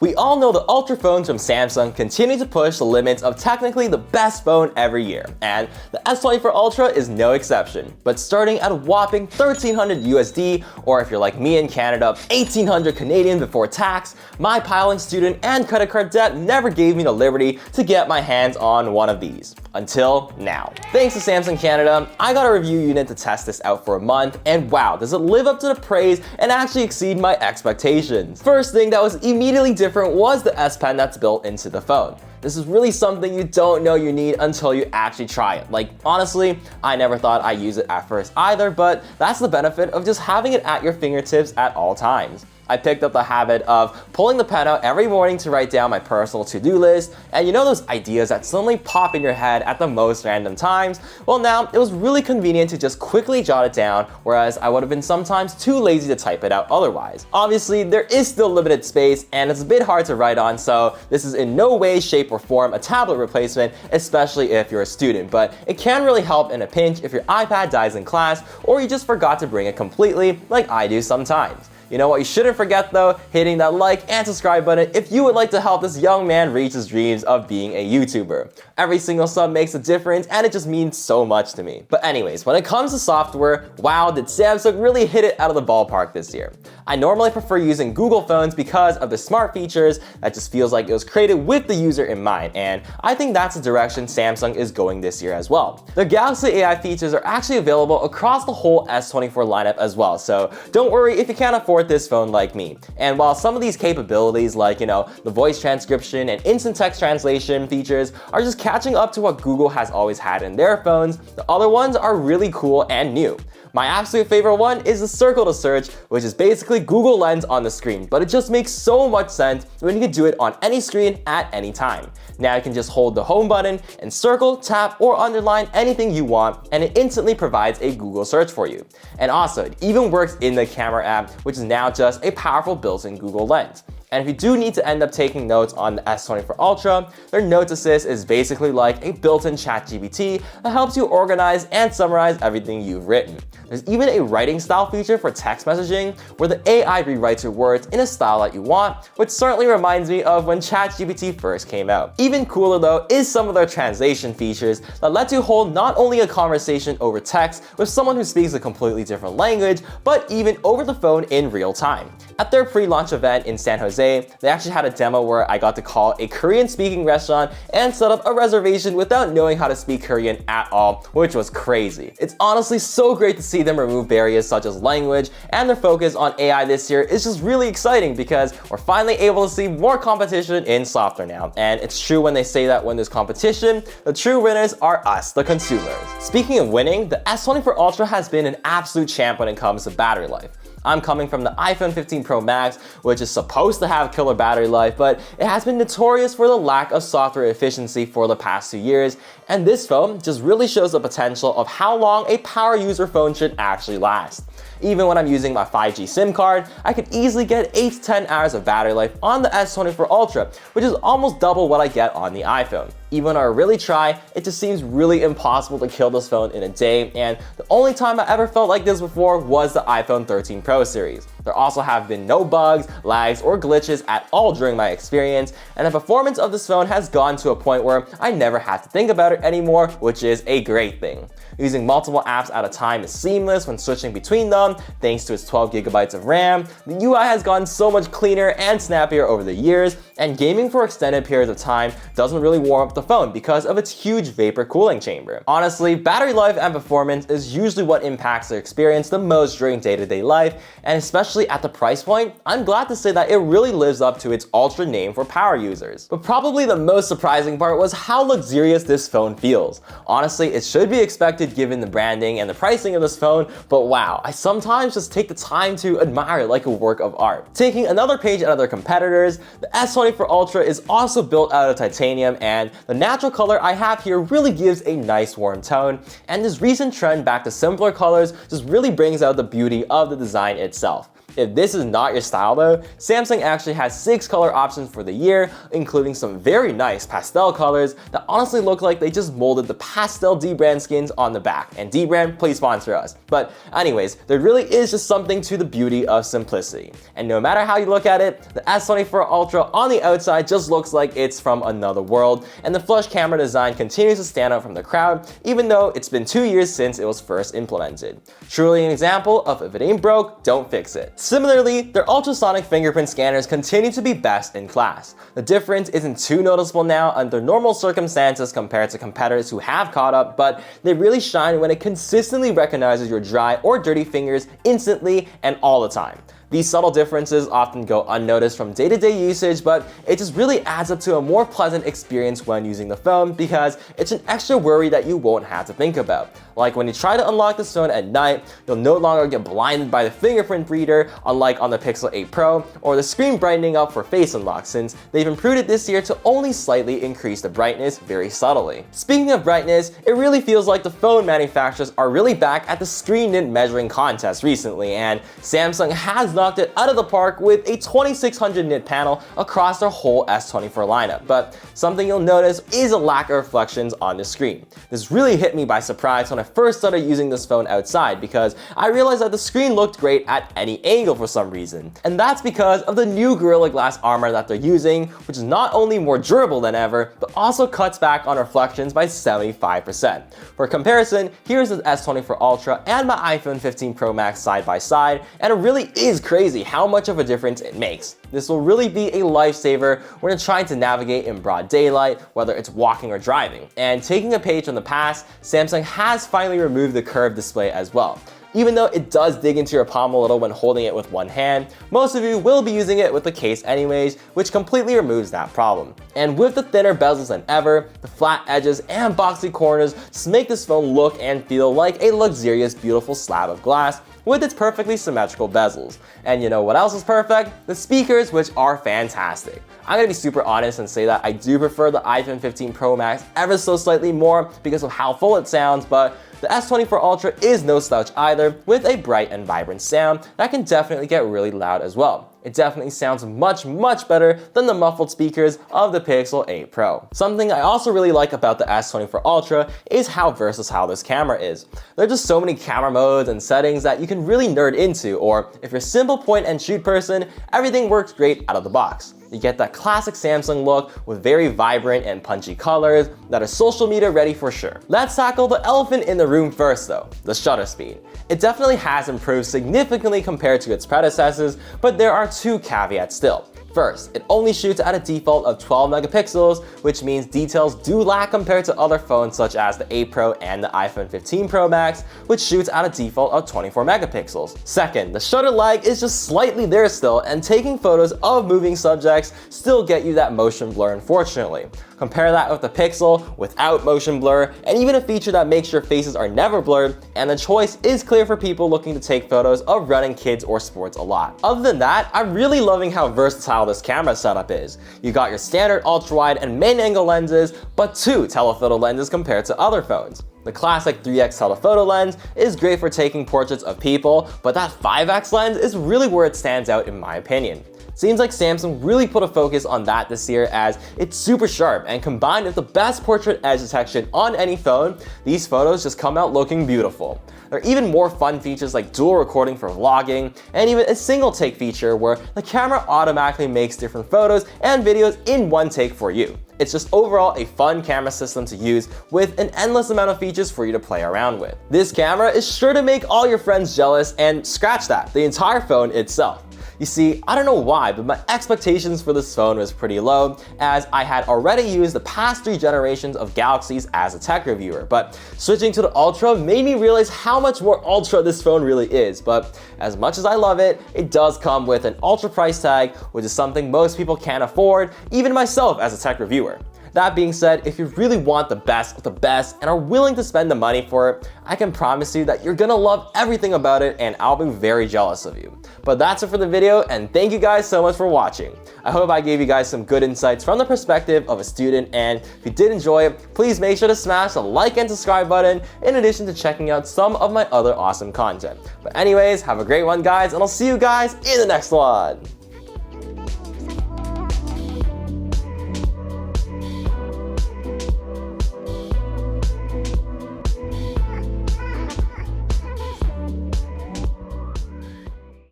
We all know the Ultra phones from Samsung continue to push the limits of technically the best phone every year, and the S24 Ultra is no exception. But starting at a whopping $1,300 USD, or if you're like me in Canada, 1,800 Canadian before tax, my piling student and credit card debt never gave me the liberty to get my hands on one of these. Until now. Thanks to Samsung Canada, I got a review unit to test this out for a month, and wow, does it live up to the praise and actually exceed my expectations. First thing that was immediately different was the S Pen that's built into the phone. This is really something you don't know you need until you actually try it. Like, honestly, I never thought I'd use it at first either, but that's the benefit of just having it at your fingertips at all times. I picked up the habit of pulling the pen out every morning to write down my personal to-do list, and you know those ideas that suddenly pop in your head at the most random times? Well, now, it was really convenient to just quickly jot it down, whereas I would have been sometimes too lazy to type it out otherwise. Obviously, there is still limited space, and it's a bit hard to write on, so this is in no way, shape, or form a tablet replacement, especially if you're a student, but it can really help in a pinch if your iPad dies in class, or you just forgot to bring it completely, like I do sometimes. You know what you shouldn't forget though? Hitting that like and subscribe button if you would like to help this young man reach his dreams of being a YouTuber. Every single sub makes a difference and it just means so much to me. But anyways, when it comes to software, wow, did Samsung really hit it out of the ballpark this year. I normally prefer using Google phones because of the smart features that just feels like it was created with the user in mind, and I think that's the direction Samsung is going this year as well. The Galaxy AI features are actually available across the whole S24 lineup as well, so don't worry if you can't afford this phone like me. And while some of these capabilities like, the voice transcription and instant text translation features are just catching up to what Google has always had in their phones, the other ones are really cool and new. My absolute favorite one is the circle to search, which is basically Google Lens on the screen, but it just makes so much sense when you can do it on any screen at any time. Now you can just hold the home button and circle, tap, or underline anything you want, and it instantly provides a Google search for you. And also, it even works in the camera app, which is now just a powerful built-in Google Lens. And if you do need to end up taking notes on the S24 Ultra, their Notes Assist is basically like a built-in ChatGPT that helps you organize and summarize everything you've written. There's even a writing style feature for text messaging where the AI rewrites your words in a style that you want, which certainly reminds me of when ChatGPT first came out. Even cooler though is some of their translation features that let you hold not only a conversation over text with someone who speaks a completely different language, but even over the phone in real time. At their pre-launch event in San Jose, they actually had a demo where I got to call a Korean-speaking restaurant and set up a reservation without knowing how to speak Korean at all, which was crazy. It's honestly so great to see them remove barriers such as language, and their focus on AI this year is just really exciting because we're finally able to see more competition in software now. And it's true when they say that when there's competition, the true winners are us, the consumers. Speaking of winning, the S24 Ultra has been an absolute champ when it comes to battery life. I'm coming from the iPhone 15 Pro Max, which is supposed to have killer battery life, but it has been notorious for the lack of software efficiency for the past 2 years, and this phone just really shows the potential of how long a power user phone should actually last. Even when I'm using my 5G SIM card, I could easily get 8 to 10 hours of battery life on the S24 Ultra, which is almost double what I get on the iPhone. Even when I really try, it just seems really impossible to kill this phone in a day, and the only time I ever felt like this before was the iPhone 13 Pro series. There also have been no bugs, lags, or glitches at all during my experience, and the performance of this phone has gone to a point where I never have to think about it anymore, which is a great thing. Using multiple apps at a time is seamless when switching between them, thanks to its 12 gigabytes of RAM. The UI has gotten so much cleaner and snappier over the years, and gaming for extended periods of time doesn't really warm up the phone because of its huge vapor cooling chamber. Honestly, battery life and performance is usually what impacts the experience the most during day-to-day life, and especially at the price point, I'm glad to say that it really lives up to its Ultra name for power users. But probably the most surprising part was how luxurious this phone feels. Honestly, it should be expected given the branding and the pricing of this phone, but wow, I sometimes just take the time to admire it like a work of art. Taking another page out of their competitors, the S24 Ultra is also built out of titanium, and the natural color I have here really gives a nice warm tone, and this recent trend back to simpler colors just really brings out the beauty of the design itself. If this is not your style though, Samsung actually has 6 color options for the year, including some very nice pastel colors that honestly look like they just molded the pastel D-brand skins on the back. And D-brand, please sponsor us. But anyways, there really is just something to the beauty of simplicity. And no matter how you look at it, the S24 Ultra on the outside just looks like it's from another world, and the flush camera design continues to stand out from the crowd, even though it's been 2 years since it was first implemented. Truly an example of if it ain't broke, don't fix it. Similarly, their ultrasonic fingerprint scanners continue to be best in class. The difference isn't too noticeable now under normal circumstances compared to competitors who have caught up, but they really shine when it consistently recognizes your dry or dirty fingers instantly and all the time. These subtle differences often go unnoticed from day-to-day usage, but it just really adds up to a more pleasant experience when using the phone because it's an extra worry that you won't have to think about. Like when you try to unlock this phone at night, you'll no longer get blinded by the fingerprint reader, unlike on the Pixel 8 Pro, or the screen brightening up for face unlock, since they've improved it this year to only slightly increase the brightness very subtly. Speaking of brightness, it really feels like the phone manufacturers are really back at the screen nit measuring contest recently, and Samsung has knocked it out of the park with a 2600 nit panel across their whole S24 lineup. But something you'll notice is a lack of reflections on the screen. This really hit me by surprise when I first started using this phone outside because I realized that the screen looked great at any angle for some reason. And that's because of the new Gorilla Glass armor that they're using, which is not only more durable than ever, but also cuts back on reflections by 75%. For comparison, here's the S24 Ultra and my iPhone 15 Pro Max side by side, and it really is crazy how much of a difference it makes. This will really be a lifesaver when you're trying to navigate in broad daylight, whether it's walking or driving. And taking a page from the past, Samsung has finally removed the curved display as well. Even though it does dig into your palm a little when holding it with one hand, most of you will be using it with the case anyways, which completely removes that problem. And with the thinner bezels than ever, the flat edges and boxy corners just make this phone look and feel like a luxurious, beautiful slab of glass with its perfectly symmetrical bezels. And you know what else is perfect? The speakers, which are fantastic. I'm gonna be super honest and say that I do prefer the iPhone 15 Pro Max ever so slightly more because of how full it sounds, but the S24 Ultra is no slouch either, with a bright and vibrant sound that can definitely get really loud as well. It definitely sounds much better than the muffled speakers of the Pixel 8 Pro. Something I also really like about the S24 Ultra is how versatile this camera is. There are just so many camera modes and settings that you can really nerd into, or if you're a simple point and shoot person, everything works great out of the box. You get that classic Samsung look with very vibrant and punchy colors that are social media ready for sure. Let's tackle the elephant in the room first though, the shutter speed. It definitely has improved significantly compared to its predecessors, but there are 2 caveats still. First, it only shoots at a default of 12 megapixels, which means details do lag compared to other phones such as the 8 Pro and the iPhone 15 Pro Max, which shoots at a default of 24 megapixels. Second, the shutter lag is just slightly there still, and taking photos of moving subjects still get you that motion blur, unfortunately. Compare that with the Pixel without motion blur, and even a feature that makes sure faces are never blurred, and the choice is clear for people looking to take photos of running, kids, or sports a lot. Other than that, I'm really loving how versatile this camera setup is. You got your standard ultra-wide and main angle lenses, but 2 telephoto lenses compared to other phones. The classic 3x telephoto lens is great for taking portraits of people, but that 5x lens is really where it stands out in my opinion. Seems like Samsung really put a focus on that this year as it's super sharp, and combined with the best portrait edge detection on any phone, these photos just come out looking beautiful. There are even more fun features like dual recording for vlogging, and even a single take feature where the camera automatically makes different photos and videos in one take for you. It's just overall a fun camera system to use with an endless amount of features for you to play around with. This camera is sure to make all your friends jealous, and scratch that, the entire phone itself. You see, I don't know why, but my expectations for this phone was pretty low, as I had already used the past 3 generations of Galaxies as a tech reviewer, but switching to the Ultra made me realize how much more Ultra this phone really is. But as much as I love it, it does come with an Ultra price tag, which is something most people can't afford, even myself as a tech reviewer. That being said, if you really want the best of the best and are willing to spend the money for it, I can promise you that you're gonna love everything about it, and I'll be very jealous of you. But that's it for the video, and thank you guys so much for watching. I hope I gave you guys some good insights from the perspective of a student, and if you did enjoy it, please make sure to smash the like and subscribe button in addition to checking out some of my other awesome content. But anyways, have a great one guys, and I'll see you guys in the next one.